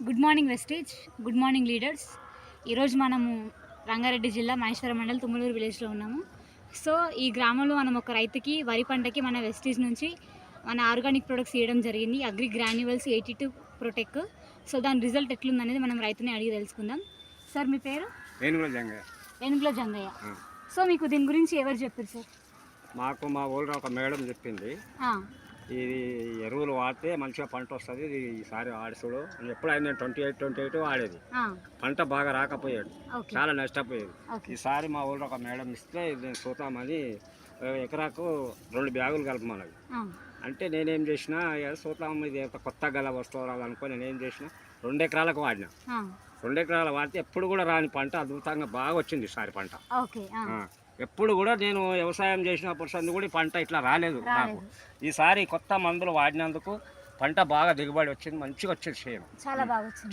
Good morning wastage, good morning leaders. ఈరోజు మనము రంగారెడ్డి జిల్లా మహేశ్వరం మండల్ తుమ్మలూరు విలేజ్లో ఉన్నాము. సో ఈ గ్రామంలో మనం ఒక రైతుకి వరి పంటకి మన వెస్టేజ్ నుంచి మన ఆర్గానిక్ ప్రొడక్ట్స్ ఇవ్వడం జరిగింది. Agri granules 82 ప్రొటెక్. సో దాని రిజల్ట్ ఎట్లుందనేది మనం రైతుని అడిగి తెలుసుకుందాం. సార్ మీ పేరు? ఏనుగుల జంగయ్య. సో మీకు దీని గురించి ఎవరు చెప్పారు సార్? మాకు మా ఊళ్ళో ఒక మేడం చెప్పింది, ఇది ఎరువులు వాడితే మంచిగా పంట వస్తుంది, ఇది ఈసారి ఆడుచుడు. ఎప్పుడైనా నేను 28 వాడేది, పంట బాగా రాకపోయాడు, చాలా నష్టపోయేది. ఈసారి మా ఊళ్ళో ఒక మేడం ఇస్తే ఇది చూద్దామని ఎకరాకు 2 బ్యాగులు కలపమన్నది. అంటే నేనేం చేసిన, చూద్దాం ఇది కొత్త గల వస్తువు అనుకో నేనేం చేసిన 2 ఎకరాలకు వాడినా. 2 ఎకరాలు వాడితే ఎప్పుడు కూడా రాని పంట అద్భుతంగా బాగా వచ్చింది ఈసారి పంట. ఎప్పుడు కూడా నేను వ్యవసాయం చేసినప్పుడు సంది కూడా పంట ఇట్లా రాలేదు నాకు. ఈసారి కొత్త మందులు వాడినందుకు పంట బాగా దిగుబడి వచ్చింది, మంచిగా వచ్చింది చేను,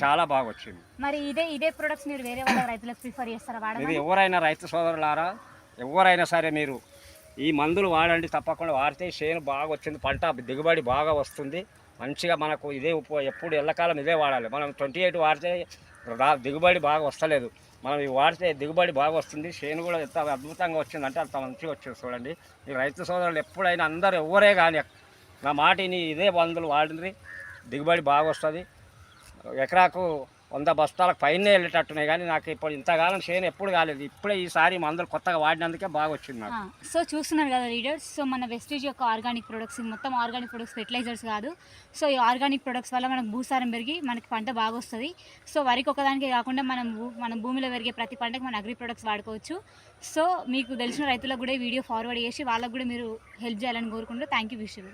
చాలా బాగా వచ్చింది. మరి ఇదే ప్రొడక్ట్స్ మీరు వేరే వాళ్ళ రైతులకు ప్రిఫర్ చేస్తారా? ఇది ఎవరైనా రైతు సోదరులారా, ఎవరైనా సరే మీరు ఈ మందులు వాడండి, తప్పకుండా వాడితే చేను బాగా వచ్చింది, పంట దిగుబడి బాగా వస్తుంది మంచిగా. మనకు ఇదే ఎప్పుడు ఎల్లకాలం ఇదే వాడాలి. మనం 28 వాడితే దిగుబడి బాగా వస్తలేదు, మనం ఇవి వాడితే దిగుబడి బాగా వస్తుంది. చేను కూడా ఎంత అద్భుతంగా వచ్చిందంటే అంత మంచిగా వచ్చింది. చూడండి, ఈ రైతు సోదరులు ఎప్పుడైనా అందరూ ఎవరే కానీ నా మాటిని ఇదే మందులు వాడింది, దిగుబడి బాగా వస్తుంది. ఎకరాకు 100 బస్తాలకు పైనే వెళ్ళేటట్టున్నాయి, కానీ నాకు ఇప్పుడు ఇంతకాలం చేను ఎప్పుడు కాలేదు. ఇప్పుడే ఈసారి మందులు కొత్తగా వాడినందుకే బాగా వచ్చింది నాకు. సో చూస్తున్నారు కదా లీడర్స్, సో మన వెస్టేజ్ యొక్క ఆర్గానిక్ ప్రొడక్ట్స్, మొత్తం ఆర్గానిక్ ప్రొడక్ట్స్, ఫెర్టిలైజర్స్ కాదు. సో ఈ ఆర్గానిక్ ప్రొడక్ట్స్ వల్ల మనకు భూసారం పెరిగి మనకి పంట బాగా వస్తుంది. సో వరికి ఒకదానికే కాకుండా మనం భూమిలో పెరిగే ప్రతి పంటకి మన అగ్రి ప్రొడక్ట్స్ వాడుకోవచ్చు. సో మీకు తెలిసిన రైతులకు కూడా వీడియో ఫార్వర్డ్ చేసి వాళ్ళకు కూడా మీరు హెల్ప్ చేయాలని కోరుకుంటూ థ్యాంక్ యూ. విషయం